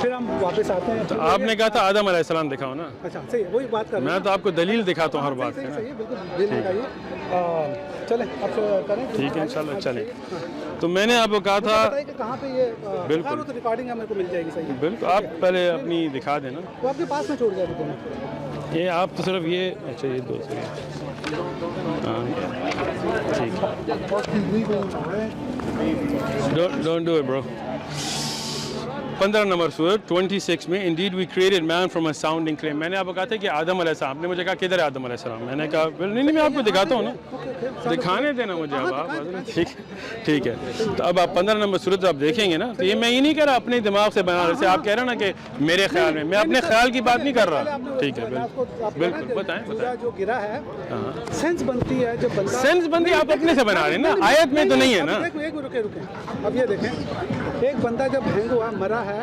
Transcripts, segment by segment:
پھر ہم واپس آتے ہیں. تو آپ نے کہا تھا آدم علیہ السلام دکھاؤ نا. اچھا صحیح ہے, وہی بات کر رہے ہیں. میں تو آپ کو دلیل دکھاتا ہوں ہر بات صحیح کی. صحیح ہے, بالکل دلیل دکھائیے. چلیں اب کریں. ٹھیک ہے انشاءاللہ چلیں. تو میں نے آپ کو کہا تھا بتائیے کہ کہاں پہ یہ بالکل تو ریکارڈنگ ہمیں کو مل جائے گی. صحیح ہے, بالکل آپ پہلے اپنی دکھا دینا. وہ آپ کے پاس میں چھوڑ جائے گا. یہ آپ تو صرف یہ اچھا یہ دو ہاں ٹھیک ڈونٹ ڈو اٹ برو. 15 نمبر سورت 26 میں indeed we created man from a sounding clay. میں نے آپ کو کہا تھا کہ آدم علیہ السلام. آپ نے مجھے کہا کدھر ہے آدم علیہ السلام. میں نے کہا نہیں میں آپ کو دکھاتا ہوں نا, دکھانے دینا مجھے. اب آپ ٹھیک ہے. تو اب آپ 15 نمبر سورت آپ دیکھیں گے نا, تو یہ میں یہ نہیں کہہ رہا اپنے دماغ سے بنا رہے. آپ کہہ رہے ہیں نا کہ میرے خیال میں اپنے خیال کی بات نہیں کر رہا. ٹھیک ہے بالکل بتائیں. جو گرا ہے سینس بنتی ہے, جو بندہ سینس بندی آپ اپنے سے بنا رہے ہیں نا, آیت میں تو نہیں ہے نا. رکے اب یہ دیکھیں, ایک بندہ جب ہینگ ہوا مرا ہے,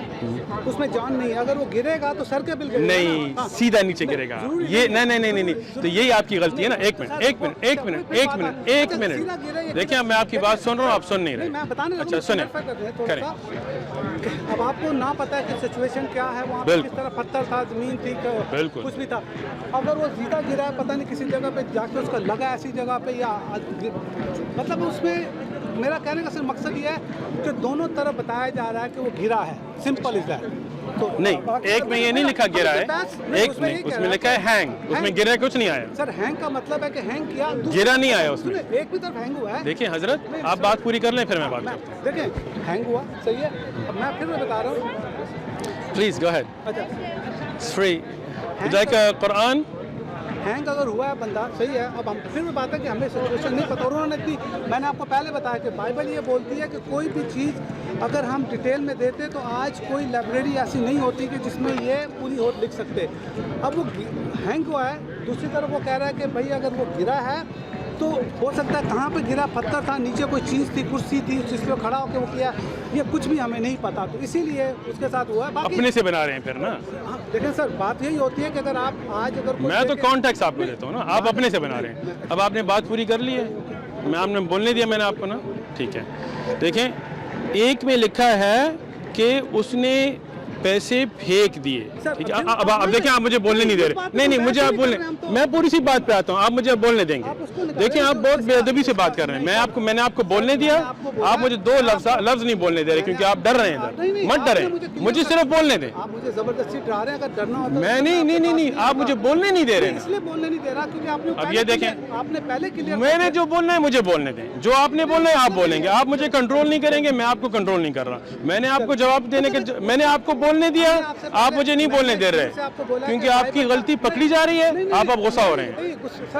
اس میں جان نہیں ہے. اگر وہ گرے گا تو سر کے بل گرے گا, نہیں سیدھا نیچے گرے گا. یہ نہیں تو یہی آپ کی غلطی ہے نا. ایک منٹ دیکھیں, اب میں آپ کی بات سن رہا ہوں, آپ سن نہیں رہے. اچھا سنیں کریں. اب آپ کو نہ پتا ہے کہ سچویشن کیا ہے وہاں پہ, کس طرح پتھر تھا, زمین تھی, کچھ بھی تھا. اگر وہ سیدھا گرا ہے, پتہ نہیں کسی جگہ پہ جا کے اس کا لگا ایسی جگہ پہ, یا مطلب اس میں میرا کہنے کا صرف مقصد یہ ہے کہ دونوں طرف بتایا جا رہا ہے کہ وہ گرا ہے. Simple is that. نہیں ایک میں یہ نہیں لکھا گرا ہے, ایک میں اس میں لکھا ہے ہینگ. اس میں گرا کچھ نہیں آیا سر. ہینگ کا مطلب ہے کہ ہینگ کیا, گرا نہیں آیا اس میں. ایک بھی طرف ہینگ ہوا ہے. دیکھیں حضرت آپ بات پوری کر لیں پھر میں بات کرتا ہوں. دیکھیں ہینگ ہوا صحیح ہے. اب میں پھر بتا رہا ہوں, please go ahead. It's free like قرآن. ہینگ اگر ہوا ہے بندہ صحیح ہے. اب ہم پھر بھی بات ہے کہ ہمیں سچویشن نہیں پتہ. اور انہوں نے اتنی, میں نے آپ کو پہلے بتایا کہ بائبل یہ بولتی ہے کہ کوئی بھی چیز اگر ہم ڈیٹیل میں دیتے تو آج کوئی لائبریری ایسی نہیں ہوتی کہ جس میں یہ پوری ہو لکھ سکتے. اب وہ ہینگ ہوا ہے, دوسری طرف وہ کہہ رہا ہے کہ بھائی اگر وہ گرا ہے تو ہو سکتا ہے کہاں پہ گرا, پتھر تھا, نیچے کوئی چیز تھی, کرسی تھی, جس پہ کھڑا ہو کے وہ کیا, یہ کچھ بھی ہمیں نہیں پتا. تو اسی لیے اس کے ساتھ ہوا ہے. اپنے سے بنا رہے ہیں پھر نا. دیکھیں سر بات یہی ہوتی ہے کہ اگر آپ آج اگر میں تو کانٹیکس آپ کو دیتا ہوں نا, آپ اپنے سے بنا رہے ہیں. اب آپ نے بات پوری کر لی ہے, میں آپ نے بولنے دیا میں نے آپ کو نا. ٹھیک ہے دیکھیں, ایک میں لکھا ہے کہ اس نے پیسے پھینک دیے. ٹھیک ہے اب دیکھیں آپ مجھے بولنے نہیں دے رہے. نہیں مجھے آپ بولنے, میں پوری سی بات پہ آتا ہوں, آپ مجھے بولنے دیں گے. دیکھیں آپ بہت بے ادبی سے بات کر رہے ہیں. میں نے آپ کو بولنے دیا, آپ مجھے دو لفظ نہیں بولنے دے رہے کیونکہ آپ ڈر رہے ہیں ادھر. مت ڈریں, مجھے صرف بولنے دیں. آپ مجھے زبردستی ڈرا رہے ہیں. اگر ڈرنا ہوتا میں نہیں آپ مجھے بولنے نہیں دے رہے ہیں. اس لیے بولنے نہیں دے رہا کیونکہ آپ نے اب یہ دیکھیں, آپ نے پہلے کلیئر, میں نے جو بولنا ہے مجھے بولنے دیں. جو آپ نے بولنا ہے آپ بولیں گے. آپ مجھے کنٹرول نہیں کریں گے, میں آپ کو کنٹرول نہیں کر رہا. میں نے آپ کو جواب دینے کے, میں نے آپ کو بولنے دیا, آپ مجھے نہیں بولنے دے رہے کیونکہ آپ کی غلطی پکڑی جا رہی ہے. آپ اب غصہ ہو رہے ہیں.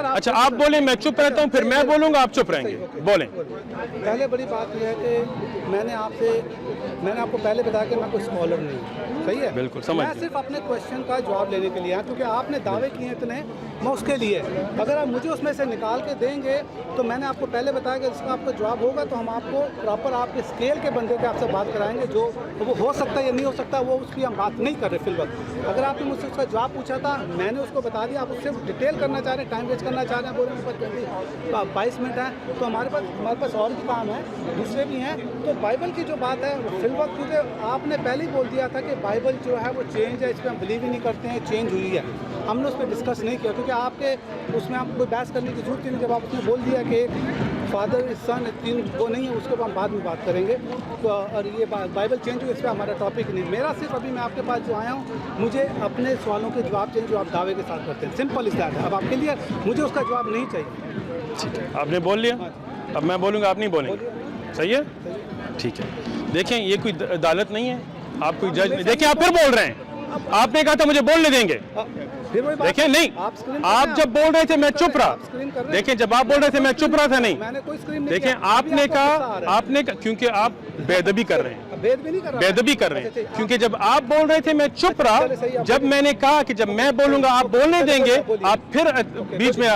اچھا آپ بولیں, میں چپ رہتا ہوں, پھر میں بولوں گا, آپ چپ رہیں گے. بولیں. پہلے بڑی بات یہ ہے کہ میں نے آپ کو پہلے بتایا کہ میں کوئی اسکالر نہیں ہوں. صحیح ہے, بالکل سمجھ. میں صرف اپنے کوشچن کا جواب لینے کے لیے, کیونکہ آپ نے دعوے کیے ہیں اتنے, میں اس کے لیے. اگر آپ مجھے اس میں سے نکال کے دیں گے تو میں نے آپ کو پہلے بتایا کہ اس کا آپ کا جواب ہوگا تو ہم آپ کو پراپر آپ کے اسکیل کے بندے کے آپ سے بات کرائیں گے. جو وہ ہو سکتا ہے یا نہیں ہو سکتا وہ اس کی ہم بات نہیں کر رہے فی الوقت. اگر آپ نے مجھ سے اس کا جواب پوچھا تھا, میں نے اس کو بتا دیا. آپ اس سے ڈیٹیل کرنا چاہ رہے ہیں, ٹائم ویسٹ کرنا چاہ رہے ہیں, بولے میرے پاس 22 منٹ ہیں, تو ہمارے پاس اور بھی کام ہے, دوسرے بھی ہیں. تو بائبل کی جو بات ہے فی الوقت, کیونکہ آپ نے پہلے ہی بول دیا تھا کہ بائبل جو ہے وہ چینج ہے, اس پہ ہم بلیو ہی نہیں کرتے ہیں, چینج ہوئی ہے. ہم نے اس پہ ڈسکس نہیں کیا کیونکہ آپ کے اس میں آپ کو کوئی بحث کرنے کی ضرورت نہیں. جب آپ نے بول دیا کہ فادر سن تین وہ نہیں ہے, اس کے بعد ہم بعد میں بات کریں گے. اور یہ بائبل چینج ہوئی, اس پہ ہمارا ٹاپک نہیں. میرا صرف ابھی میں آپ کے پاس جو آیا ہوں, مجھے اپنے سوالوں کے جواب چاہیے جو آپ دعوے کے ساتھ کرتے ہیں. سمپل اس طرح ہے. اب آپ کے لیے مجھے اس کا جواب نہیں چاہیے. آپ نے بول لیا, اب میں بولوں گا, آپ نہیں بولیں گے. صحیح ہے, ٹھیک ہے. دیکھیں یہ کوئی عدالت نہیں ہے, آپ کوئی جج نہیں. دیکھیں آپ پھر بول رہے ہیں, آپ نے کہا تھا مجھے بولنے دیں گے. دیکھیں نہیں, آپ جب بول رہے تھے میں چپ رہا. دیکھیں جب آپ بول رہے تھے میں چپ رہا تھا. نہیں دیکھیں آپ نے کہا کیونکہ آپ بے ادبی کر رہے ہیں, بے ادبی کر رہے ہیں. کیونکہ جب آپ بول رہے تھے میں چپ رہا, جب میں نے کہا کہ جب میں بولوں گا آپ بولنے دیں گے, آپ پھر بیچ میں.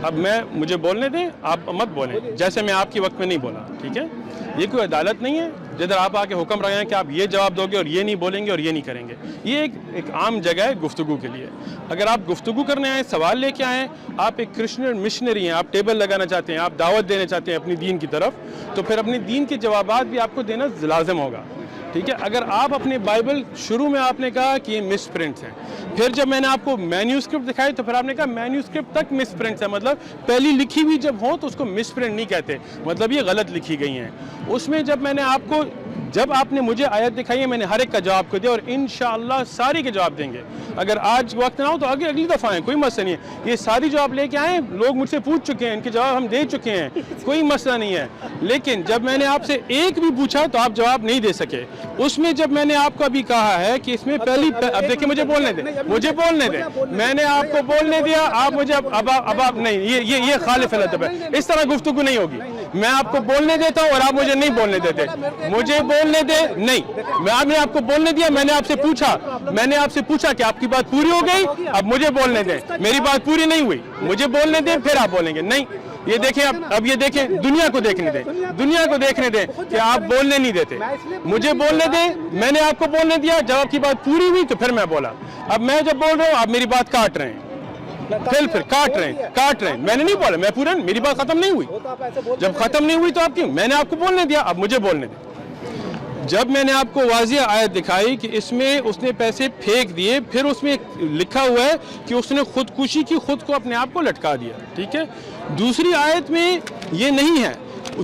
اب مجھے بولنے دیں, آپ مت بولیں جیسے میں آپ کے وقت میں نہیں بولا. ٹھیک ہے, یہ کوئی عدالت نہیں ہے جدھر آپ آ کے حکم رہے ہیں کہ آپ یہ جواب دو گے اور یہ نہیں بولیں گے اور یہ نہیں کریں گے. یہ ایک عام جگہ ہے گفتگو کے لیے. اگر آپ گفتگو کرنے آئیں, سوال لے کے آئیں, آپ ایک کرسچن مشنری ہیں, آپ ٹیبل لگانا چاہتے ہیں, آپ دعوت دینا چاہتے ہیں اپنی دین کی طرف, تو پھر اپنی دین کے جوابات بھی آپ کو دینا لازم ہوگا. ٹھیک ہے. اگر آپ اپنے بائبل شروع میں آپ نے کہا کہ یہ مس پرنٹس ہیں, پھر جب میں نے آپ کو مینیوسکرپٹ دکھائی تو پھر آپ نے کہا مینیوسکرپٹ تک مس پرنٹس ہیں, مطلب پہلی لکھی ہوئی جب ہو تو اس کو مس پرنٹ نہیں کہتے, مطلب یہ غلط لکھی گئی ہیں. اس میں جب میں نے آپ کو, جب آپ نے مجھے آیت دکھائی ہے, میں نے ہر ایک کا جواب کو دیا اور انشاءاللہ ساری کے جواب دیں گے. اگر آج وقت نہ ہو تو آگے اگلی دفعہ آئیں, کوئی مسئلہ نہیں ہے. یہ ساری جواب لے کے آئیں, لوگ مجھ سے پوچھ چکے ہیں, ان کے جواب ہم دے چکے ہیں, کوئی مسئلہ نہیں ہے. لیکن جب میں نے آپ سے ایک بھی پوچھا تو آپ جواب نہیں دے سکے. اس میں جب میں نے آپ کو ابھی کہا ہے کہ اس میں پہلی, اب دیکھیں مجھے بولنے دیں, مجھے بولنے دیں, میں نے آپ کو بولنے دیا, آپ مجھے اب آپ نہیں, یہ خالف الادب ہے, اس طرح گفتگو نہیں ہوگی. میں آپ کو بولنے دیتا ہوں اور آپ مجھے نہیں بولنے دیتے. مجھے بولنے دیں, نہیں, میں نے آپ کو بولنے دیا, میں نے آپ سے پوچھا کہ آپ کی بات پوری ہو گئی, اب مجھے بولنے دیں. میری بات پوری نہیں ہوئی, مجھے بولنے دیں, پھر آپ بولیں گے. نہیں, یہ دیکھیں, اب یہ دیکھیں, دنیا کو دیکھنے دیں, دنیا کو دیکھنے دیں کہ آپ بولنے نہیں دیتے. مجھے بولنے دیں, میں نے آپ کو بولنے دیا, جب آپ کی بات پوری ہوئی تو پھر میں بولا. اب میں جب بول رہا ہوں آپ میری بات کاٹ رہے ہیں, پھر کاٹ رہے ہیں. میں نے نہیں بولا, میں پورا, میری بات ختم نہیں ہوئی. جب ختم نہیں ہوئی تو آپ کیوں, میں نے آپ کو بولنے دیا, اب مجھے بولنے دیں. جب میں نے آپ کو واضح آیت دکھائی کہ اس میں اس نے پیسے پھینک دیے, پھر اس میں لکھا ہوا ہے کہ اس نے خودکشی کی, خود کو اپنے آپ کو لٹکا دیا. ٹھیک ہے, دوسری آیت میں یہ نہیں ہے.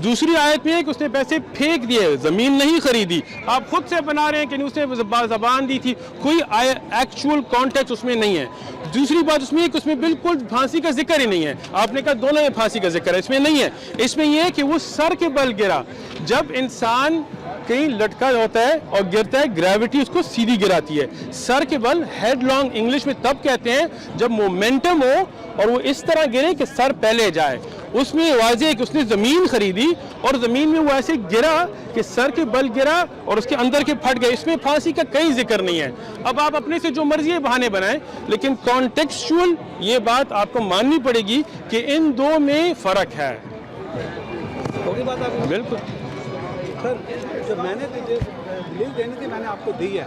دوسری آیت میں ہے کہ اس نے پیسے پھینک دیے, زمین نہیں خریدی. آپ خود سے بنا رہے ہیں کہ اس نے زبان دی تھی, کوئی ایکچوئل کانٹیکٹ اس میں نہیں ہے. دوسری بات اس میں ہے کہ اس میں بالکل پھانسی کا ذکر ہی نہیں ہے. آپ نے کہا دونوں میں پھانسی کا ذکر ہے, اس میں نہیں ہے. اس میں یہ ہے کہ وہ سر کے بل گرا. جب انسان کہیں لٹکا ہوتا ہے اور گرتا ہے, گریوٹی اس کو سیدھی گراتی ہے. سر کے بل, ہیڈ لانگ انگلش میں تب کہتے ہیں جب مومنٹم ہو اور وہ اس طرح گرے کہ سر پہلے جائے. اس میں واضح ہے کہ اس نے زمین خریدی اور زمین میں وہ ایسے گرا کہ سر کے بل گرا اور اس کے اندر کے پھٹ گئے. اس میں پھانسی کا کئی ذکر نہیں ہے. اب آپ اپنے سے جو مرضی بہانے بنائیں, لیکن کانٹیکسچول یہ بات آپ کو ماننی پڑے گی کہ ان دو میں فرق ہے. ہوگی بات آپ بالکل. سر, جو میں نے دلیل دینی تھی میں نے آپ کو دی ہے.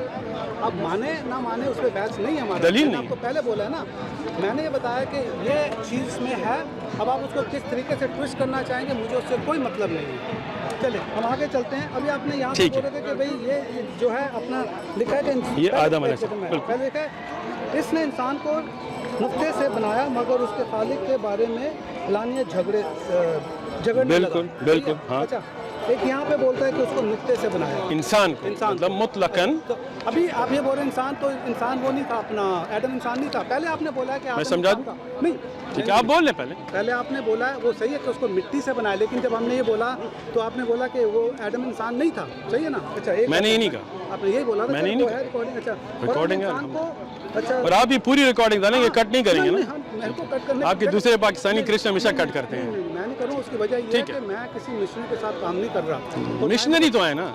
اب مانے نہ مانے اس پہ بحث نہیں ہے ہمارا. دلیل نہیں. آپ کو پہلے بولا ہے نا, میں نے یہ بتایا کہ یہ چیز میں ہے. اب آپ اس کو کس طریقے سے ٹوسٹ کرنا چاہیں گے, مجھے اس سے کوئی مطلب نہیں ہے. چلے ہم آگے چلتے ہیں. ابھی آپ نے یہاں پہ بول رہے تھے کہ بھئی یہ جو ہے اپنا لکھا ہے کہ یہ آدم علیہ السلام, پہلے لکھا ہے اس نے انسان کو نقطے سے بنایا مگر اس کے خالق کے بارے میں لانیہ جھگڑنے لگا. بالکل. ہاں, اچھا, ایک یہاں پہ بولتا ہے کہ اس کو نقطے سے بنایا انسان کو, مطلب مطلقاً. ابھی آپ یہ بول رہے ہیں انسان, تو انسان وہ نہیں تھا اپنا, ایڈم انسان نہیں تھا. پہلے آپ نے بولا کہ میں سمجھا دوں, نہیں ٹھیک ہے, آپ بول لیں پہلے آپ نے بولا ہے وہ صحیح ہے کہ اس کو مٹی سے بنایا, لیکن جب ہم نے یہ بولا تو آپ نے بولا کہ وہ ایڈم انسان نہیں تھا. صحیح ہے نا. اچھا, میں نے یہ نہیں کہا, آپ نے یہی بولا میں نے نہیں کہا. ریکارڈنگ. اچھا, ریکارڈنگ ہے. اچھا, اور آپ یہ پوری ریکارڈنگ ڈالیں گے, کٹ نہیں کریں گے نا. میرے کو کٹ کرنے, آپ کے دوسرے پاکستانی کرسچن ہمیشہ کٹ کرتے ہیں. میں نہیں کروں, اس کی وجہ یہ ہے کہ میں کسی مشنری کے ساتھ کام نہیں کر رہا. مشنری تو ہے نا,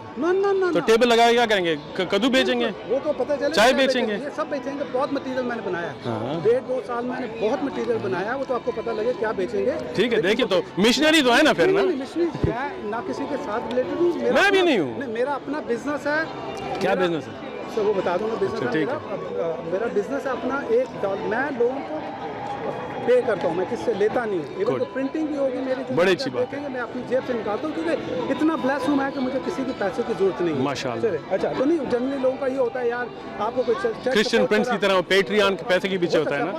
تو ٹیبل لگا کے کیا کریں گے, کدو بیچیں گے, وہ تو پتہ چلے, چائے بیچیں گے, یہ سب بیچیں گے. بہت مٹیریل میں نے بنایا ہے, 1.5-2 سال میں نے بہت مٹیریل بنایا, وہ تو آپ کو پتہ لگے کیا بیچیں گے. ٹھیک ہے, دیکھیے تو مشنری تو ہے نا پھر نا. مشنری میں نہ کسی کے ساتھ ریلیٹڈ ہوں, میں بھی نہیں ہوں. میرا اپنا بزنس ہے. کیا بزنس ہے سر وہ بتا دوں گا. بزنس میرا بزنس ہے اپنا. میں لوگوں کو پے کرتا ہوں, میں کس سے لیتا نہیں ہوں. ایون تو پرنٹنگ بھی ہوگی میری, بڑی اچھی بات ہے. میں اپنی جیب سے نکالتا ہوں کیونکہ اتنا بلیس ہوں میں کہ مجھے کسی کے پیسے کی ضرورت نہیں ہے. ماشاءاللہ. اچھا, تو نہیں جنرلی لوگوں کا یہ ہوتا ہے یار آپ کو کوئی کرسچن پرنس کی طرح پیٹریان کے پیسے کے پیچھے ہوتا ہے نا.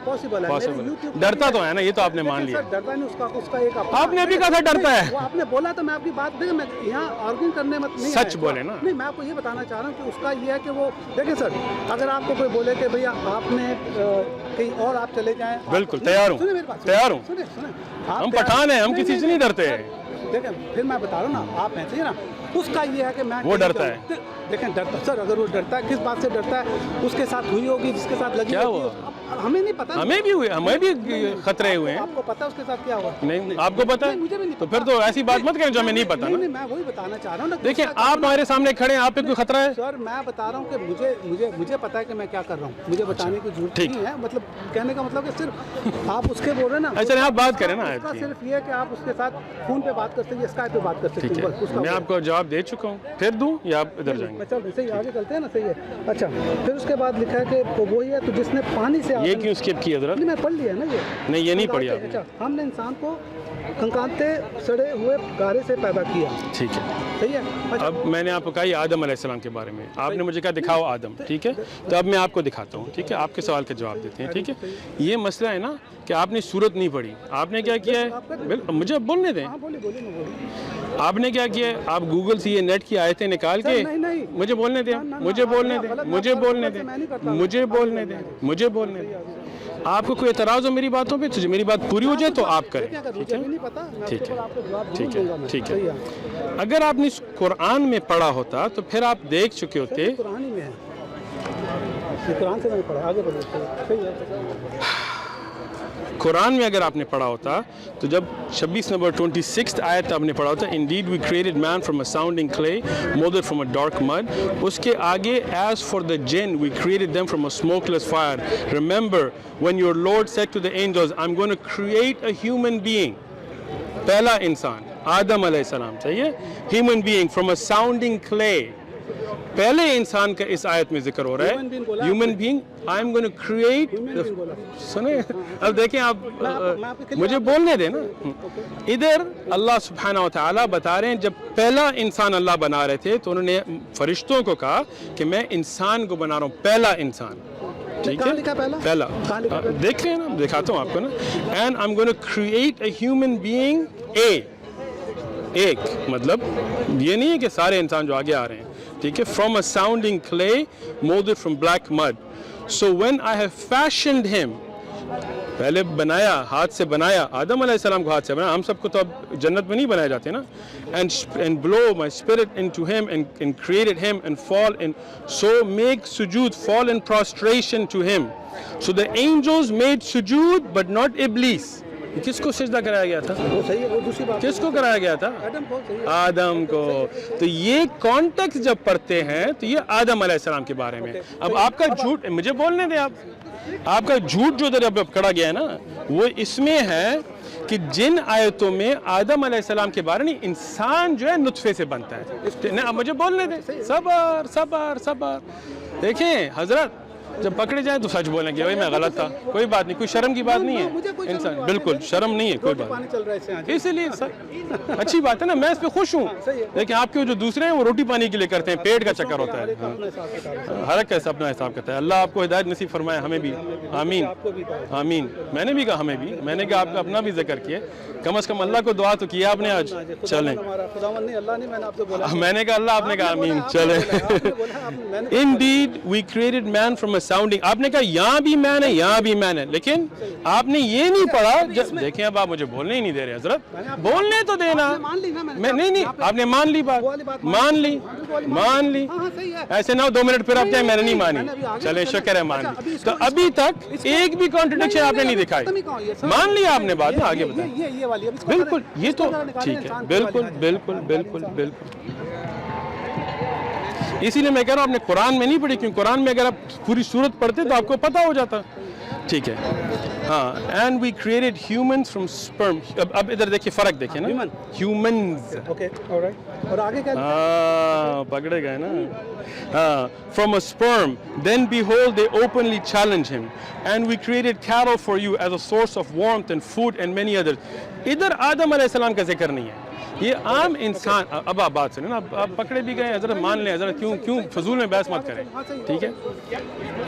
پاسبل ہے. ڈرتا تو ہے نا, یہ تو آپ نے مان لیا. ڈرتا نہیں, اس کا ایک آپ نے بھی کہا تھا ڈرتا ہے. وہ آپ نے بولا تو میں آپ کی بات دیکھیں, میں یہاں آرگن کرنے مت نہیں, سچ بولے نا. نہیں, میں آپ کو یہ بتانا چاہ رہا ہوں کہ اس کا یہ ہے کہ وہ دیکھیں سر, اگر آپ کو کوئی بولے کہ بھیا آپ نے کہیں اور آپ چلے جائیں, بالکل تیار ہوں, تیار ہوں. ہم پٹھان ہیں, ہم کسی سے نہیں ڈرتے ہیں. دیکھیں پھر میں بتا رہا ہوں نا, آپ ہیں ٹھیک ہے نا. اس کا یہ ہے کہ میں وہ ڈرتا ہے. دیکھیں ڈرتا سر, اگر وہ ڈرتا ہے کس بات سے ڈرتا ہے, اس کے ساتھ ہوئی ہوگی جس کے ساتھ لگی ہوگی. ہمیں نہیں پتا, ہمیں بھی ہوئے, ہمیں بھی خطرے ہوئے ہیں. آپ کو پتا اس کے ساتھ کیا ہوا؟ نہیں, آپ کو پتا ہے, مجھے بھی نہیں. تو پھر تو ایسی بات مت کریں جو ہمیں نہیں پتا نا. میں وہی بتانا چاہ رہا ہوں نا. دیکھیں آپ ہمارے سامنے کھڑے ہیں, آپ پہ کوئی خطرہ ہے؟ سر میں بتا رہا ہوں کہ مجھے پتا ہے کہ میں کیا کر رہا ہوں, مجھے بتانے کی ضرورت نہیں ہے. مطلب کہنے کا مطلب کہ صرف آپ اس کے بول رہے ہیں نا. اچھا, آپ بات کریں نا. صرف یہ ہے کہ آپ اس کے ساتھ فون پہ بات کر سکتے ہیں, اسکائپ پہ بات کر سکتے ہیں. میں آپ کو جواب دے چکا ہوں, پھر دوں یا آپ ادھر جائیں گے؟ چل صحیح, آگے چلتے ہیں نا. صحیح ہے. اچھا, پھر اس کے بعد لکھا ہے کہ وہی ہے تو جس نے پانی سے یہ کیوں اسکپ کیا حضرت؟ نہیں میں پڑھ لیا نا یہ. نہیں یہ نہیں پڑھی آپ نے. اچھا ہم نے انسان کو کھنکانتے سڑے ہوئے گارے سے پیدا کیا. ٹھیک ہے. صحیح ہے. اچھا اب میں نے آپ کو کہا یہ آدم علیہ السلام کے بارے میں, آپ نے مجھے کہا دکھاؤ آدم, ٹھیک ہے, تو اب میں آپ کو دکھاتا ہوں, ٹھیک ہے, آپ کے سوال کا جواب دیتے ہیں, ٹھیک ہے. یہ مسئلہ ہے نا کہ آپ نے سورت نہیں پڑھی, آپ نے کیا کیا ہے, مجھے بولنے دیں, ہاں بولیے بولیے نا بولیے. آپ نے کیا کیا ہے, آپ گوگل سے یہ نیٹ کی آیتیں نکال کے, نہیں. مجھے بولنے دیں, مجھے بولنے دیں, مجھے بولنے دیں, مجھے بولنے دیں, مجھے بولنے دیں. آپ کو کوئی اعتراض ہو میری باتوں پہ تو میری بات پوری ہو جائے تو آپ کریں, ٹھیک ہے, ٹھیک ہے, ٹھیک ہے, ٹھیک ہے. اگر آپ نے قرآن میں پڑھا ہوتا تو پھر آپ دیکھ چکے ہوتے. قرآن ہی میں ہے, قرآن سے میں نے پڑھا, آگے بڑھو. قرآن میں اگر آپ نے پڑھا ہوتا تو جب 26 نمبر 26 آیت آپ نے پڑھا ہوتا, indeed we created man from a sounding clay molded from a dark mud. اس کے آگے as for the jinn we created them from a smokeless fire. Remember when your Lord said to the angels I'm going to create a human being. پہلا انسان آدم علیہ السلام, صحیح ہے, human being from a sounding clay. پہلے انسان کا اس آیت میں ذکر ہو رہا ہے, human being I am going to create. سنیں اب دیکھیں آپ, مجھے بولنے دیں نا. ادھر اللہ سبحانہ وتعالی بتا رہے ہیں جب پہلا انسان اللہ بنا رہے تھے تو انہوں نے فرشتوں کو کہا کہ میں انسان کو بنا رہا ہوں, پہلا انسان, ٹھیک ہے, پہلا. دیکھ لیں نا, دکھاتا ہوں آپ کو نا. and I'm going to create a human being ایک مطلب یہ نہیں ہے کہ سارے انسان جو آگے آ رہے ہیں, ٹھیک ہے, from a sounding clay molded from black mud. So when I have fashioned him, پہلے بنایا, ہاتھ سے بنایا, آدم علیہ السلام کو ہاتھ سے بنایا, ہم سب کو تو اب جنت میں نہیں بنائے جاتے نا. and blow my spirit into him and created him and fall in, so make sujood, fall in prostration to him. So the angels made sujood but not Iblis. کس کو سجدہ کرایا گیا تھا, کس کو کرایا گیا تھا, آدم کو. تو یہ کانٹیکس جب پڑھتے ہیں تو یہ آدم علیہ السلام کے بارے میں. اب آپ کا جھوٹ, مجھے بولنے دیں, آپ کا جھوٹ جو ادھر اب کڑا گیا ہے نا وہ اس میں ہے کہ جن آیتوں میں آدم علیہ السلام کے بارے میں انسان جو ہے نطفے سے بنتا ہے. اب مجھے بولنے دیں, صبر صبر صبر. دیکھیں حضرت جب پکڑے جائیں تو سچ بولیں گے, بھائی میں غلط تھا, کوئی بات نہیں, کوئی شرم کی بات نہیں ہے, انسان بالکل شرم نہیں ہے, کوئی بات. اسی لیے اچھی بات ہے نا, میں اس پہ خوش ہوں. لیکن آپ کے جو دوسرے ہیں وہ روٹی پانی کے لیے کرتے ہیں, پیٹ کا چکر ہوتا ہے, ہر ایک کیسا اپنا حساب کرتا ہے. اللہ آپ کو ہدایت نصیب فرمائے, ہمیں بھی, آمین آمین. میں نے بھی کہا ہمیں بھی, میں نے کہا آپ کا اپنا بھی ذکر کیا, کم از کم اللہ کو دعا تو کیا آپ نے آج. چلیں, میں نے کہا اللہ, آپ نے کہا آمین. چلیں. Indeed we created man from a sounding. آپ نے کہا یہاں بھی مین ہے, یہاں بھی مین ہے, لیکن آپ نے یہ نہیں پڑھا. دیکھیں اب آپ مجھے بولنے ہی نہیں دے رہے حضرت, بولنے تو دینا. میں نہیں, آپ نے مان لی بات, مان لی. ایسے نہ 2 منٹ پھر آپ کہیں میں نے نہیں مانی. چلیں شکر ہے مان لی. تو ابھی تک ایک بھی کانٹرڈکشن آپ نے نہیں دکھائی, مان لی آپ نے بات. آگے بتائیں. بالکل, یہ تو ٹھیک ہے, بالکل بالکل بالکل بالکل. اسی لیے میں کہہ رہا ہوں آپ نے قرآن میں نہیں پڑھی, کیوں قرآن میں اگر آپ پوری سورت پڑھتے تو آپ کو پتہ ہو جاتا. ٹھیک ہے, ہاں. and we created humans from sperm. اب ادھر دیکھیے فرق دیکھیں نا, humans. اور آگے کیا, ہاں پکڑے گئے نا, ہاں, from a sperm. Then behold they openly challenge him. And we created cattle for you as a source of warmth and food and many others. ادھر آدم علیہ السلام کا ذکر نہیں ہے, یہ عام انسان. اب آپ بات سنیں نا, آپ پکڑے بھی گئے, حضرت مان لیں, حضرت کیوں فضول میں بحث مت کریں, ٹھیک ہے.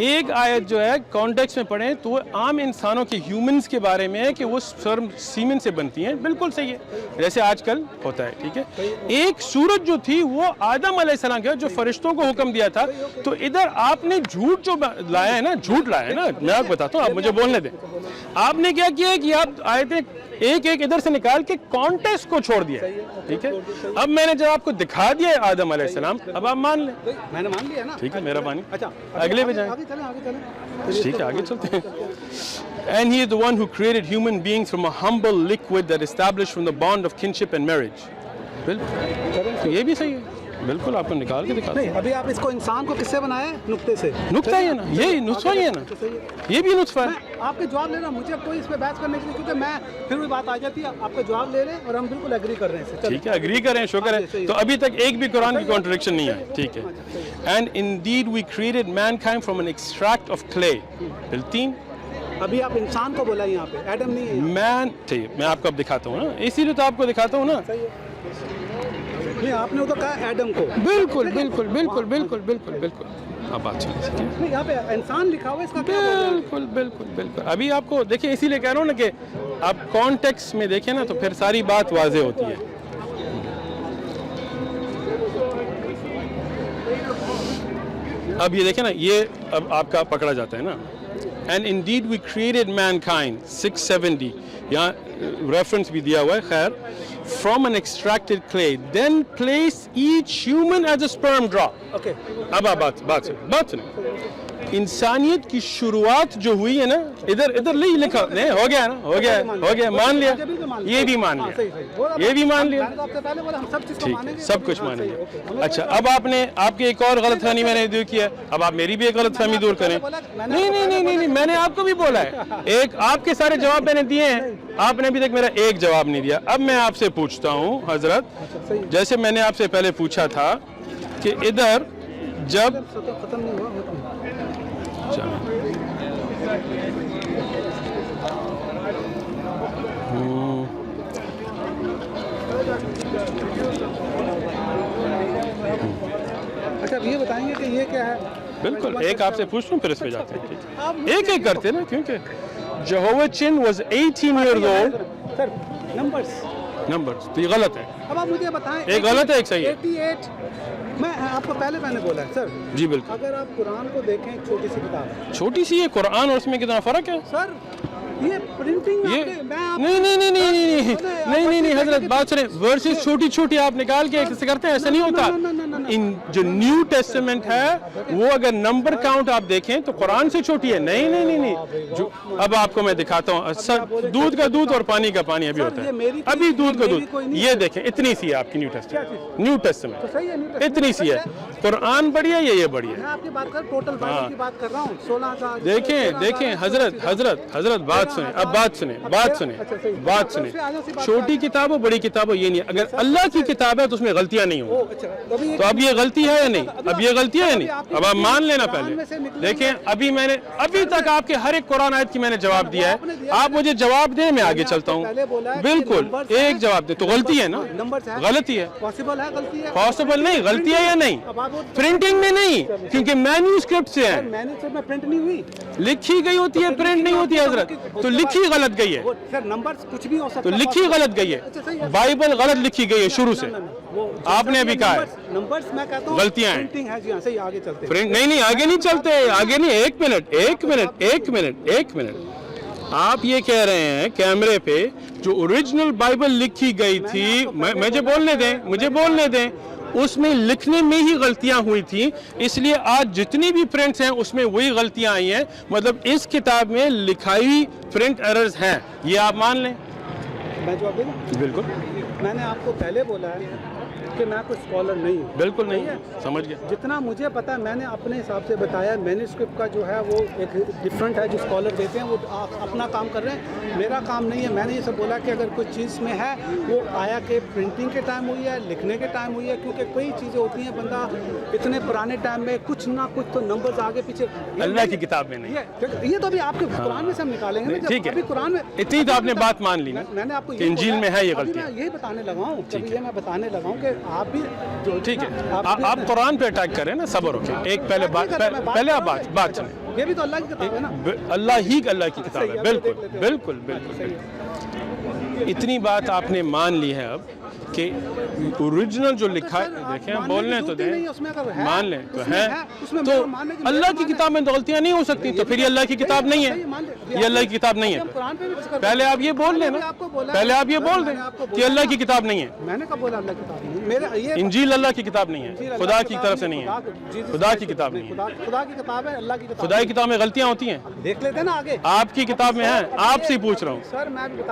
ایک آیت جو ہے کانٹیکس میں پڑھیں تو وہ عام انسانوں کے ہیومنز کے بارے میں ہے کہ وہ سیمن سے بنتی ہیں, بالکل صحیح ہے, جیسے آج کل ہوتا ہے, ٹھیک ہے. ایک سورت جو تھی وہ آدم علیہ السلام کا جو فرشتوں کو حکم دیا تھا. تو ادھر آپ نے جھوٹ جو لایا ہے نا, جھوٹ لایا ہے نا, میں آپ کو بتاتا ہوں, آپ مجھے بولنے دیں. آپ نے کیا کیا ہے کہ آپ آیتیں ایک ایک ادھر سے نکال کے کانٹیکسٹ کو چھوڑ دیا, ٹھیک ہے. اب میں نے جب آپ کو دکھا دیا ہے آدم علیہ السلام, اب آپ مان لیں. میں نے مان لیا نا, ٹھیک ہے, میرا بانی. اگلے پہ جائیں, ٹھیک ہے, آگے چلتے ہیں. And he is the one who created human beings from a humble liquid that established from the bond of kinship and marriage. بالکل یہ بھی صحیح ہے, بالکل آپ کو نکال کے دکھا. نہیں, ابھی آپ اس کو انسان کو کس سے بنایا ہے, نقطے سے. نقطہ ہی ہے نا, یہی نطفہ ہی ہے نا, یہ بھی نطفہ ہے. آپ کے جواب لے رہا ہوں, مجھے کوئی اس پہ بحث کرنے کے لیے, کیونکہ میں پھر بھی بات آ جاتی ہے, آپ کے جواب لے رہے ہیں اور ہم بالکل ایگری کر رہے ہیں. ٹھیک ہے, ایگری کریں, شکر ہے. تو ابھی تک ایک بھی قرآن کی کانٹرڈکشن نہیں ہے, ٹھیک ہے. And indeed we created mankind from an extract of clay. 3 ابھی آپ انسان کو بولا یہاں پہ, ایڈم نہیں ہے. میں ٹھیک میں آپ کو اب دکھاتا ہوں نا, اسی لیے تو آپ کو دکھاتا ہوں نا. نہیں آپ نے تو کہا ایڈم کو. بالکل بالکل بالکل بالکل بالکل بالکل. اب بات سنیں, نہیں یہاں پہ انسان لکھا ہوا ہے, اس کا کیا بالکل بالکل بالکل. ابھی آپ کو دیکھیں, اسی لیے کہہ رہا ہوں نا کہ آپ کانٹیکسٹ میں دیکھیں نا تو پھر ساری بات واضح ہوتی ہے. اب یہ دیکھیں نا, یہ اب آپ کا پکڑا جاتا ہے نا. And indeed we created mankind 670 یہاں ریفرنس بھی دیا ہوا ہے, خیر, from an extracted clay, then place each human as a sperm drop. Okay اب آپ بات سنیں. انسانیت کی شروعات جو ہوئی ہے نا, ادھر نہیں لکھا, نہیں ہو گیا نا, ہو گیا, مان لیا, یہ بھی مان لیا, یہ بھی مان لیا, ٹھیک, سب کچھ مان لیا. اچھا, اب آپ کی ایک اور غلط فہمی میں نے دور کیا, اب آپ میری بھی ایک غلط فہمی دور کریں. نہیں, میں نے آپ کو بھی بولا ہے, ایک آپ کے سارے جواب میں نے دیے ہیں, آپ نے ابھی تک میرا ایک جواب نہیں دیا. اب میں آپ سے پوچھتا ہوں حضرت, جیسے میں نے آپ سے پہلے پوچھا تھا کہ ادھر جب ختم نہیں ہوا. اچھا اب یہ بتائیں گے کہ یہ کیا ہے. بالکل, ایک آپ سے پوچھ لوں پھر اس پہ جاتے ہیں. ایک ایک کرتے نا, کیونکہ جہوہ چن was 18 years old. Sir numbers تو یہ غلط ہے. اب آپ مجھے بتائیں, ایک غلط ہے ایک صحیح ہے. 88 میں آپ کو پہلے میں نے بولا ہے سر. جی بالکل. اگر آپ قرآن کو دیکھیں, ایک چھوٹی سی کتاب ہے, چھوٹی سی ہے قرآن, اور اس میں کتنا فرق ہے سر. یہ پرنٹنگ نہیں حضرت, بات سنیں, ورسز چھوٹی چھوٹی آپ نکال کے ایسے کرتے ہیں, ایسا نہیں ہوتا. ان جو نیو ٹیسٹمنٹ ہے وہ اگر نمبر کاؤنٹ آپ دیکھیں تو قرآن سے چھوٹی ہے. نہیں, جو اب آپ کو میں دکھاتا ہوں, دودھ کا دودھ اور پانی کا پانی ابھی ہوتا ہے, ابھی دودھ کا دودھ, یہ دیکھیں اتنی سی ہے آپ کی نیو ٹیسٹمنٹ, اتنی سی ہے. قرآن بڑی ہے یا یہ بڑی ہے؟ میں آپ کی بات کر, ٹوٹل بائبل کی بات کر رہا ہوں. 16,000 دیکھیں حضرت بات سنیں. چھوٹی کتاب ہو بڑی کتاب ہو یہ نہیں, اگر اللہ کی کتاب ہے تو اس میں غلطیاں نہیں ہوں. تو اب یہ غلطی ہے یا نہیں, اب یہ غلطی ہے یا نہیں, اب آپ مان لینا. پہلے دیکھیں, ابھی تک آپ کے ہر ایک قرآن آیت کی میں نے جواب دیا ہے, آپ مجھے جواب دیں, میں آگے چلتا ہوں. بالکل ایک جواب دیں, تو غلطی ہے نا, غلطی ہے, پاسبل نہیں, غلطی ہے یا نہیں, پرنٹنگ میں نہیں, کیونکہ مینوسکرپٹ سے ہے, پرنٹ نہیں ہوئی, لکھی گئی ہوتی ہے, پرنٹ نہیں ہوتی ہے حضرت. تو لکھی غلط گئی ہے, سر نمبرز کچھ بھی ہو سکتا تو لکھی غلط گئی ہے, بائبل غلط لکھی گئی ہے شروع سے. آپ نے ابھی کہا ہے نمبرز, میں کہتا ہوں غلطیاں ہیں. پرنٹنگ ہے, جی ہاں صحیح, آگے چلتے ہیں. نہیں آگے نہیں چلتے, آگے نہیں, ایک منٹ. آپ یہ کہہ رہے ہیں کیمرے پہ جو اوریجنل بائبل لکھی گئی تھی, مجھے بولنے دیں, اس میں لکھنے میں ہی غلطیاں ہوئی تھیں, اس لیے آج جتنی بھی پرنٹس ہیں اس میں وہی غلطیاں آئی ہیں. مطلب اس کتاب میں لکھائی پرنٹ ایررز ہیں, یہ آپ مان لیں. میں جواب دے دوں؟ بالکل. میں نے آپ کو پہلے بولا ہے کہ میں کوئی اسکالر نہیں ہوں. بالکل نہیں ہے, سمجھ گیا. جتنا مجھے پتا ہے میں نے اپنے حساب سے بتایا. مینوسکرپٹ کا جو ہے وہ ایک ڈفرینٹ ہے, جو اسکالر دیتے ہیں وہ اپنا کام کر رہے ہیں, میرا کام نہیں ہے. میں نے یہ سب بولا کہ اگر کوئی چیز میں ہے وہ آیا کہ پرنٹنگ کے ٹائم ہوئی ہے, لکھنے کے ٹائم ہوئی ہے, کیونکہ کئی چیزیں ہوتی ہیں بندہ اتنے پرانے ٹائم میں کچھ نہ کچھ تو نمبرز آگے پیچھے. اللہ کی کتاب میں نہیں, یہ تو ابھی آپ کے قرآن میں سے ہم نکالیں گے. ٹھیک ہے, ابھی قرآن میں اتنی تو آپ نے بات مان لی نا, میں نے آپ کو انجیل میں ہے یہ غلطی. میں یہی بتانے لگا ہوں, میں بتانے لگا ہوں کہ آپ بھی ٹھیک ہے, آپ قرآن پہ اٹیک کریں نا, صبر رکھیں. ایک پہلے آپ بات سنیں. یہ بھی تو اللہ کی کتاب ہے نا, اللہ کی کتاب ہے. بالکل. اتنی بات آپ نے مان لی ہے اب کہ اوریجنل جو لکھا ہے, دیکھیں بولنے تو دیں, مان لیں تو ہے, تو اللہ کی کتاب میں تو غلطیاں نہیں ہو سکتی, تو پھر یہ اللہ کی کتاب نہیں ہے, یہ اللہ کی کتاب نہیں ہے. پہلے آپ یہ بول دیں نا, پہلے آپ یہ بول دیں کہ اللہ کی کتاب نہیں ہے. میں نے کب بولا اللہ کی کتاب نہیں ہے؟ انجیل اللہ کی کتاب نہیں ہے, خدا کی طرف سے نہیں ہے, خدا کی کتاب نہیں ہے. خدا کی کتاب ہے, اللہ کی کتاب. خدا کی کتاب میں غلطیاں ہوتی ہیں, دیکھ لیتے ہیں نا آگے. آپ کی کتاب میں ہیں, آپ سے پوچھ رہا ہوں, سر میں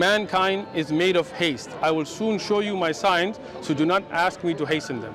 Mankind is made of haste. I will soon show you my signs, so do not ask me to hasten them.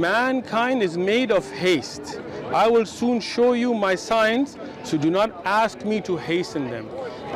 Mankind is made of haste. I will soon show you my signs, so do not ask me to hasten them.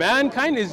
mankind is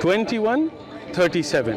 2137,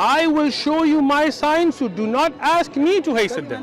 I will show you my signs, so do not ask me to hasten them.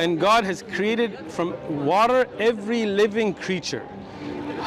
And God has created from water every living creature.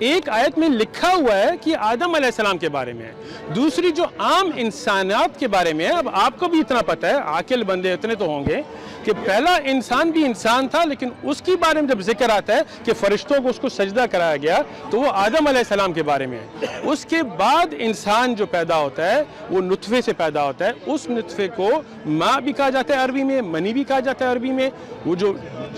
ایک آیت میں لکھا ہوا ہے کہ آدم علیہ السلام کے بارے میں ہے, دوسری جو عام انسانات کے بارے میں ہے. اب آپ کو بھی اتنا پتہ ہے, عاقل بندے اتنے تو ہوں گے کہ پہلا انسان بھی انسان تھا, لیکن اس کے بارے میں جب ذکر آتا ہے کہ فرشتوں کو اس کو سجدہ کرایا گیا تو وہ آدم علیہ السلام کے بارے میں ہے. اس کے بعد انسان جو پیدا ہوتا ہے وہ نطفے سے پیدا ہوتا ہے. اس نطفے کو ماں بھی کہا جاتا ہے عربی میں, منی بھی کہا جاتا ہے عربی میں, وہ جو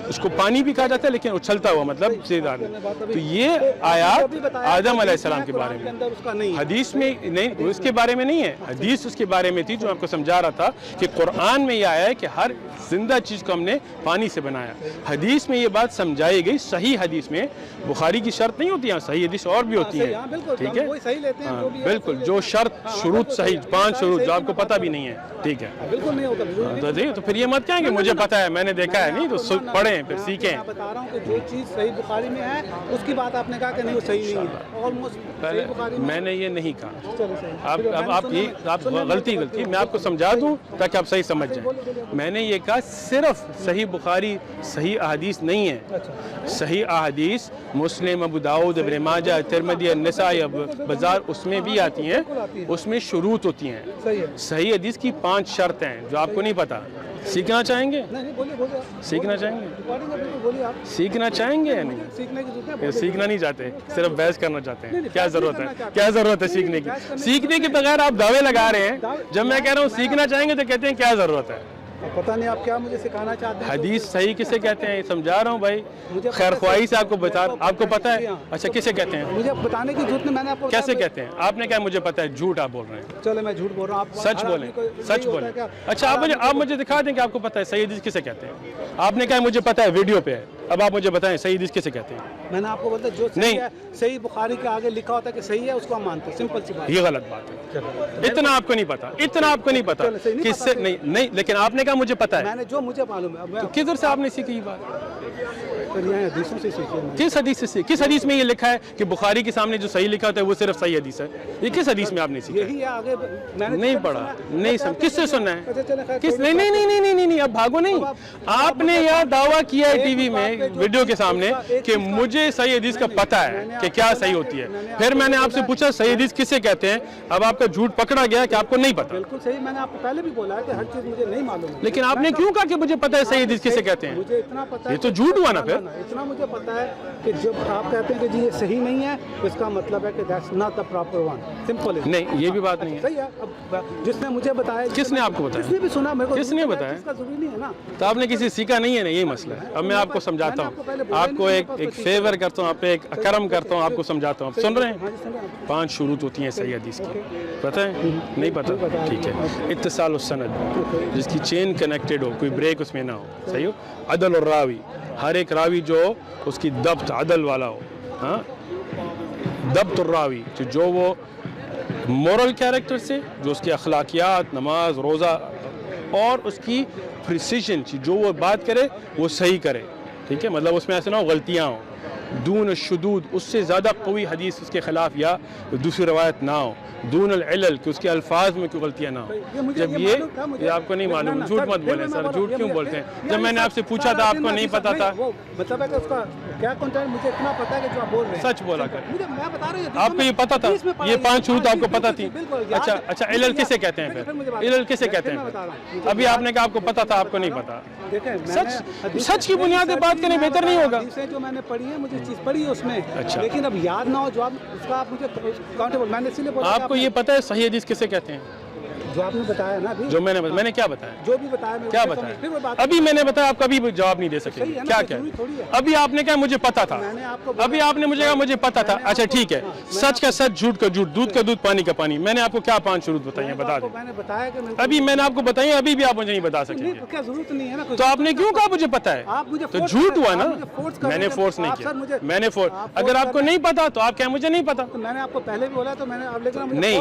اس کو پانی بھی کہا جاتا ہے لیکن اچھلتا ہوا مطلب سیدھا. تو یہ آیات آدم علیہ السلام کے بارے میں, حدیث میں نہیں, اس کے بارے میں نہیں ہے. حدیث اس کے بارے میں تھی جو آپ کو سمجھا رہا تھا کہ قرآن میں یہ آیا ہے کہ ہر زندہ چیز کو ہم نے پانی سے بنایا. حدیث میں یہ بات سمجھائی گئی, صحیح حدیث میں. بخاری کی شرط نہیں ہوتی ہے, صحیح حدیث اور بھی ہوتی ہے, ٹھیک ہے, بالکل جو شرط شروط صحیح 5 شروط جو آپ کو پتہ بھی نہیں ہے, ٹھیک ہے, بالکل نہیں ہوتا. تو پھر یہ مت کہیں کہ مجھے پتہ ہے, میں نے دیکھا ہے, نہیں تو پڑھیں پھر سیکھیں. میں بتا رہا ہوں کہ جو چیز صحیح بخاری میں ہے اس کی بات آپ نے کہا کہ نہیں وہ صحیح نہیں ہے. آلموسٹ صحیح بخاری میں نے یہ نہیں کہا. چلو آپ غلطی میں آپ کو سمجھا دوں تاکہ آپ صحیح سمجھ جائیں. میں نے یہ کہا صرف صحیح بخاری صحیح احادیث نہیں ہے. صحیح احادیث مسلم, ابو داؤد, ابن ماجہ, ترمذی, النسائی, بازار, اس میں بھی آتی ہیں, اس میں شروط ہوتی ہیں. صحیح حدیث کی 5 شرطیں ہیں جو آپ کو نہیں پتا. سیکھنا چاہیں گے, سیکھنا چاہیں گے, سیکھنا چاہیں گے یا نہیں؟ سیکھنا نہیں چاہتے, صرف بحث کرنا چاہتے ہیں. کیا ضرورت ہے, کیا ضرورت ہے سیکھنے کی؟ سیکھنے کے بغیر آپ دعوے لگا رہے ہیں. جب میں کہہ رہا ہوں سیکھنا چاہیں گے تو کہتے ہیں کیا ضرورت ہے. پتہ نہیں آپ کیا مجھے سکھانا چاہتے ہیں. حدیث صحیح کسے کہتے ہیں سمجھا رہا ہوں بھائی, خیر خواہی سے آپ کو بتا, آپ کو پتہ ہے. اچھا کسے کہتے ہیں؟ مجھے بتانے کی ضرورت نہیں, میں نے آپ کو کیسے کہتے ہیں؟ آپ نے کہا مجھے پتہ ہے, جھوٹ آپ بول رہے ہیں. چلے میں جھوٹ بول رہا ہوں, آپ سچ بولیں, سچ بولیں. اچھا آپ مجھے دکھا دیں کہ آپ کو پتہ ہے صحیح حدیث کسے کہتے ہیں. آپ نے کہا مجھے پتہ ہے, ویڈیو پہ ہے, اب آپ مجھے بتائیں صحیح حدیث کسے کہتے ہیں. میں نے آپ کو بولتا جو صحیح ہے, صحیح بخاری کے آگے لکھا ہوتا ہے کہ صحیح ہے, اس کو ہم مانتے ہیں, سمپل سی بات. یہ غلط بات ہے, اتنا آپ کو نہیں پتا, اتنا آپ کو نہیں پتا کس سے نہیں, لیکن آپ نے کہا مجھے پتہ ہے. میں نے جو مجھے معلوم ہے. تو کدھر سے آپ نے سیکھی یہ بات؟ حدیثوں سے سیکھی. کس حدیث سے؟ کس حدیث میں یہ لکھا ہے کہ بخاری کے سامنے جو صحیح لکھا ہوتا ہے وہ صرف صحیح حدیث ہے؟ یہ کس حدیث میں آپ نے سیکھا؟ یہی ہے, آگے میں نے نہیں پڑھا, نہیں سمجھ. کس سے سننا ہے؟ کس؟ نہیں, اب بھاگو نہیں. آپ نے یہ دعویٰ کیا ہے ٹی وی میں ویڈیو کے سامنے کہ مجھے صحیح حدیث کا پتہ ہے کہ کیا صحیح ہوتی ہے. پھر میں نے آپ سے پوچھا صحیح حدیث کسے کہتے ہیں, اب آپ کا جھوٹ پکڑا گیا کہ آپ کو نہیں پتا. بالکل صحیح, میں نے آپ کو پہلے بھی بولا ہے کہ ہر چیز مجھے نہیں معلوم ہے. لیکن آپ نے کیوں کہا کہ مجھے پتہ ہے صحیح حدیث کسے کہتے ہیں؟ مجھے اتنا پتہ ہے, یہ تو جھوٹ ہوا نا پھر. اتنا مجھے پتہ ہے کہ جب آپ کہتے ہیں کہ جی یہ صحیح نہیں ہے, اس کا مطلب ہے کہ that's not the proper one. Simple ہے. نہیں, یہ بھی بات نہیں ہے. صحیح ہے. اب جس نے مجھے بتایا, کس نے آپ کو بتایا؟ جس نے بھی سنا میرے کو, کس نے بتایا؟ اس کا ضروری نہیں ہے نا. تو آپ نے کسی سیکھا نہیں ہے نا, یہی مسئلہ ہے. اب میں آپ کو سمجھاتا ہوں, آپ کو ایک فیور کرتا ہوں, آپ پہ ایک کرم کرتا ہوں, آپ کو سمجھاتا ہوں. سن رہے ہیں؟ 5 شروط ہوتی ہیں صحیح حدیث کی, پتہ ہے؟ نہیں پتہ, ٹھیک ہے. اتصال السند, جس کی چین کنیکٹڈ ہو, کوئی بریک اس میں نہ ہو, صحیح ہو. عدل الراوی, ہر ایک راوی جو اس کی ضبط عدل والا ہو. ہاں, ضبط الراوی جو وہ مورل کیریکٹر سے, جو اس کی اخلاقیات, نماز, روزہ, اور اس کی پریسیشن, جو وہ بات کرے وہ صحیح کرے, ٹھیک ہے, مطلب اس میں ایسے نہ ہو غلطیاں ہوں. دون الشدود, اس سے زیادہ قوی حدیث اس کے خلاف یا دوسری روایت نہ ہو. دون العلل, کہ اس کے الفاظ میں کوئی غلطیاں نہ ہو. جب یہ آپ کو نہیں معلوم, جھوٹ مت بولیں سر, جھوٹ کیوں بولتے ہیں؟ جب میں نے آپ سے پوچھا تھا آپ کو نہیں پتا تھا. مطلب ہے کہ اس کا کیا کنٹینٹ مجھے اتنا پتا ہے کہ جو آپ بول رہے ہیں سچ بولا کر. میں بتا رہا ہوں آپ کو یہ پتا تھا, یہ 5 شروط آپ کو پتا تھی. اچھا, علل کسے کہتے ہیں پھر؟ علل کسے کہتے ہیں؟ ابھی آپ نے کہا آپ کو پتا تھا, آپ کو نہیں پتا. سچ کی بنیاد پہ بات کریں بہتر نہیں ہوگا. جو میں نے پڑھی ہے, مجھے چیز پڑھی ہے اس میں, لیکن اب یاد نہ ہو جو اس کا آپ مجھے کاؤنٹیبل. میں نے اسی لیے بولا آپ کو یہ پتا ہے صحیح حدیث کسے کہتے ہیں؟ جو آپ نے بتایا نا ابھی, جو میں نے کیا بتایا, جو بھی بتایا, کیا بتایا ابھی میں نے بتایا, آپ کبھی جواب نہیں دے سکیں گے. کیا کیا ابھی آپ نے کہا مجھے پتا تھا, ابھی آپ نے مجھے کہا مجھے پتا تھا. اچھا ٹھیک ہے, سچ کا سچ, جھوٹ کا جھوٹ, دودھ کا دودھ, پانی کا پانی. میں نے آپ کو کیا 5 شروط بتائی ہیں, بتا دیں. ابھی میں نے آپ کو بتائی ہیں, ابھی بھی آپ مجھے نہیں بتا سکیں گے. ضرورت نہیں ہے نا. تو آپ نے کیوں کہا مجھے پتا ہے؟ تو جھوٹ ہوا نا. میں نے فورس نہیں کیا, میں نے اگر آپ کو نہیں پتا تو آپ کہیں مجھے نہیں پتا. میں نے آپ کو پہلے بھی بولا, تو میں نے نہیں,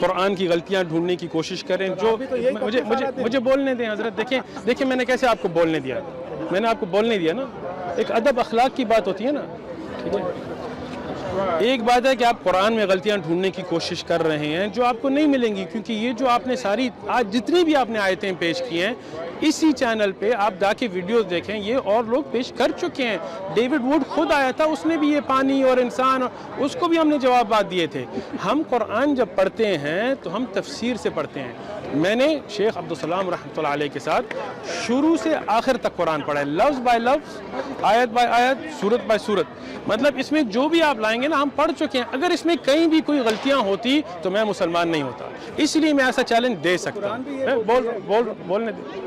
قرآن کی غلطیاں ڈھونڈنے کی کوشش کریں. جو مجھے بولنے دیں حضرت. دیکھیں میں نے کیسے آپ کو بولنے دیا. میں نے آپ کو بولنے دیا نا. ایک ادب اخلاق کی بات ہوتی ہے نا. ٹھیک ہے. ایک بات ہے کہ آپ قرآن میں غلطیاں ڈھونڈنے کی کوشش کر رہے ہیں جو آپ کو نہیں ملیں گی, کیونکہ یہ جو آپ نے ساری آج جتنی بھی آپ نے آیتیں پیش کی ہیں اسی چینل پہ آپ جا کے ویڈیوز دیکھیں, یہ اور لوگ پیش کر چکے ہیں. ڈیوڈ ووڈ خود آیا تھا, اس نے بھی یہ پانی اور انسان, اس کو بھی ہم نے جوابات دیے تھے. ہم قرآن جب پڑھتے ہیں تو ہم تفسیر سے پڑھتے ہیں. میں نے شیخ عبدالسلام رحمۃ اللہ علیہ کے ساتھ شروع سے آخر تک قرآن پڑھا ہے, لفظ بائی لفظ, آیت بائی آیت, سورت بائی سورت. مطلب اس میں جو بھی آپ لائیں گے نا ہم پڑھ چکے ہیں. اگر اس میں کہیں بھی کوئی غلطیاں ہوتی تو میں مسلمان نہیں ہوتا, اس لیے میں ایسا چیلنج دے سکتا ہوں. بولنے دیں.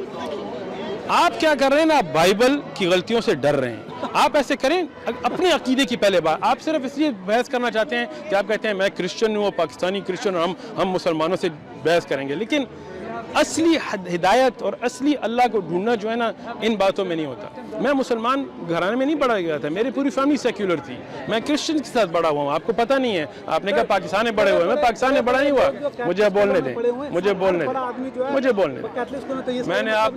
آپ کیا کر رہے ہیں نا, آپ بائبل کی غلطیوں سے ڈر رہے ہیں. آپ ایسے کریں اپنے عقیدے کی پہلے بات. آپ صرف اس لیے بحث کرنا چاہتے ہیں کہ آپ کہتے ہیں میں کرسچن ہوں, پاکستانی کرسچن, اور ہم مسلمانوں سے بحث کریں گے. لیکن اصلی ہدایت اور اصلی اللہ کو ڈھونڈنا جو ہے نا ان باتوں میں نہیں ہوتا. میں مسلمان گھرانے میں نہیں بڑا گیا تھا, میری پوری فیملی سیکولر تھی. میں کرسچن کے ساتھ بڑا ہوا ہوں, آپ کو پتہ نہیں ہے. آپ نے کہا پاکستان میں بڑے ہوئے, میں پاکستان میں بڑا نہیں ہوا. مجھے بولنے دیں, مجھے بولنے دیں, مجھے بولنے دیں. میں نے آپ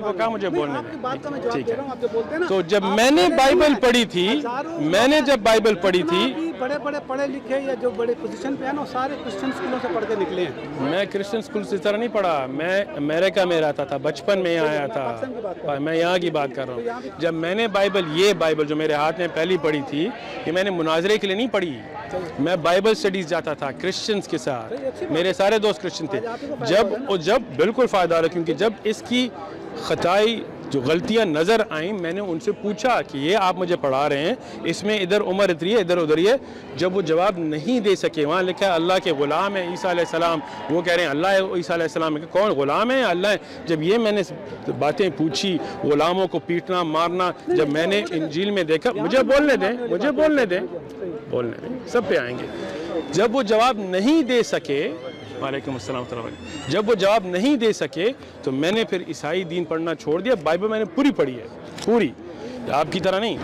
کو کہا مجھے بولنے دیں. ٹھیک ہے. تو جب میں نے بائبل پڑھی تھی, جب بائبل پڑھی تھی, بڑے بڑے پڑھے لکھے یا جو بڑے پوزیشن پہ ہیں نا سارے کرسچن اسکولوں سے پڑھ کے نکلے ہیں. میں کرسچن اسکول سے اس طرح نہیں پڑھا. میں امریکہ میں رہتا تھا, بچپن میں آیا تھا. میں یہاں کی بات کر رہا ہوں. جب میں نے یہ بائبل جو میرے ہاتھ میں پہلی پڑھی تھی, یہ میں نے مناظرے کے لیے نہیں پڑھی. میں بائبل سٹڈیز جاتا تھا کرسچنز کے ساتھ, میرے سارے دوست کرسچن تھے. جب بالکل فائدہ رہا, کیونکہ جب اس کی خطائی جو غلطیاں نظر آئیں میں نے ان سے پوچھا کہ یہ آپ مجھے پڑھا رہے ہیں, اس میں ادھر عمر اتری ہے, ادھر ادھر ہے. جب وہ جواب نہیں دے سکے, وہاں لکھا ہے اللہ کے غلام ہیں عیسیٰ علیہ السلام, وہ کہہ رہے ہیں اللہ ہے عیسیٰ علیہ السلام, کون غلام ہے اللہ ہے. جب یہ میں نے باتیں پوچھی, غلاموں کو پیٹنا مارنا, جب میں نے انجیل میں دیکھا, مجھے بولنے دیں, سب پہ آئیں گے. جب وہ جواب نہیں دے سکے, وعلیکم السلام ورحمۃ اللہ, جب وہ جواب نہیں دے سکے تو میں نے پھر عیسائی دین پڑھنا چھوڑ دیا. بائبل میں نے پوری پڑھی ہے, پوری, آپ کی طرح نہیں.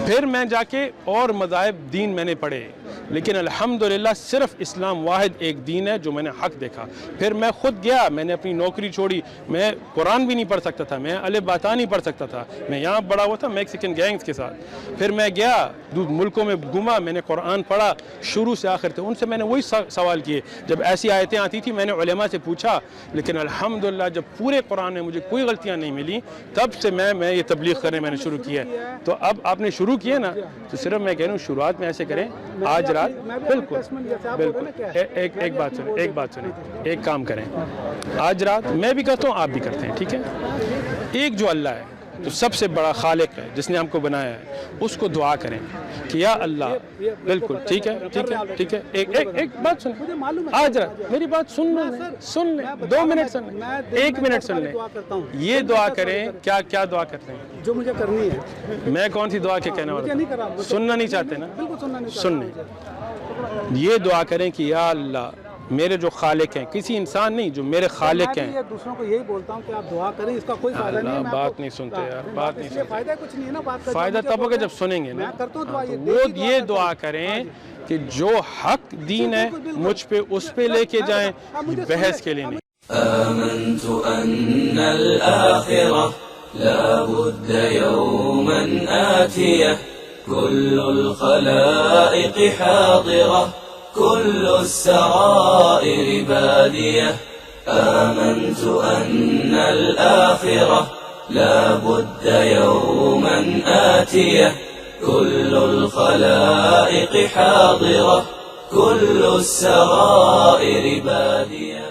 پھر میں جا کے اور مذاہب دین میں نے پڑھے, لیکن الحمدللہ صرف اسلام واحد ایک دین ہے جو میں نے حق دیکھا. پھر میں خود گیا, میں نے اپنی نوکری چھوڑی. میں قرآن بھی نہیں پڑھ سکتا تھا, میں الف باتا نہیں پڑھ سکتا تھا. میں یہاں بڑا ہوا تھا میکسیکن گینگز کے ساتھ. پھر میں گیا ملکوں میں گھوما, میں نے قرآن پڑھا شروع سے آخر تک. ان سے میں نے وہی سوال کیے. جب ایسی آیتیں آتی تھی میں نے علماء سے پوچھا, لیکن الحمدللہ جب پورے قرآن میں مجھے کوئی غلطیاں نہیں ملی, تب سے میں یہ تبلیغ کرنے میں نے شروع کیا. تو اب آپ نے شروع کیے نا, تو صرف میں کہہ رہا ہوں شروعات میں ایسے کریں. آج رات بالکل ایک بات سنیں, ایک کام کریں. آج رات میں بھی کرتا ہوں, آپ بھی کرتے ہیں, ٹھیک ہے. ایک جو اللہ ہے, جو سب سے بڑا خالق ہے, جس نے ہم کو بنایا ہے, اس کو دعا کریں کہ یا اللہ, بالکل ٹھیک ہے. ایک بات سنیں, آج رات میری بات سن لیں, 2 منٹ سن لیں, 1 منٹ سن لیں. یہ دعا کریں. کیا دعا کرتے ہیں جو مجھے کرنی ہے. میں کون سی دعا کے کہنے والا, سننا نہیں چاہتے نا, سن لیں. یہ دعا کریں کہ یا اللہ میرے جو خالق ہیں, کسی انسان نہیں, جو میرے خالق ہیں. میں دوسروں کو یہی بولتا ہوں کہ آپ دعا کریں, اس کا کوئی فائدہ نہیں ہے. بات نہیں سنتے یار, بات نہیں سنتے. فائدہ کچھ نہیں ہے نا بات کا. فائدہ تب ہوگا جب سنیں گے نا. میں کرتا ہوں دعا, وہ یہ دعا کریں کہ جو حق دین ہے مجھ پہ اس پہ لے کے جائیں, بحث کے لیے نہیں. آمنت أن الآخرة لا بد يوما آتية كل الخلائق حاضرة كل السرائر بادية. آمنت أن الآخرة لا بد يوما آتية كل الخلائق حاضرة كل السرائر بادية.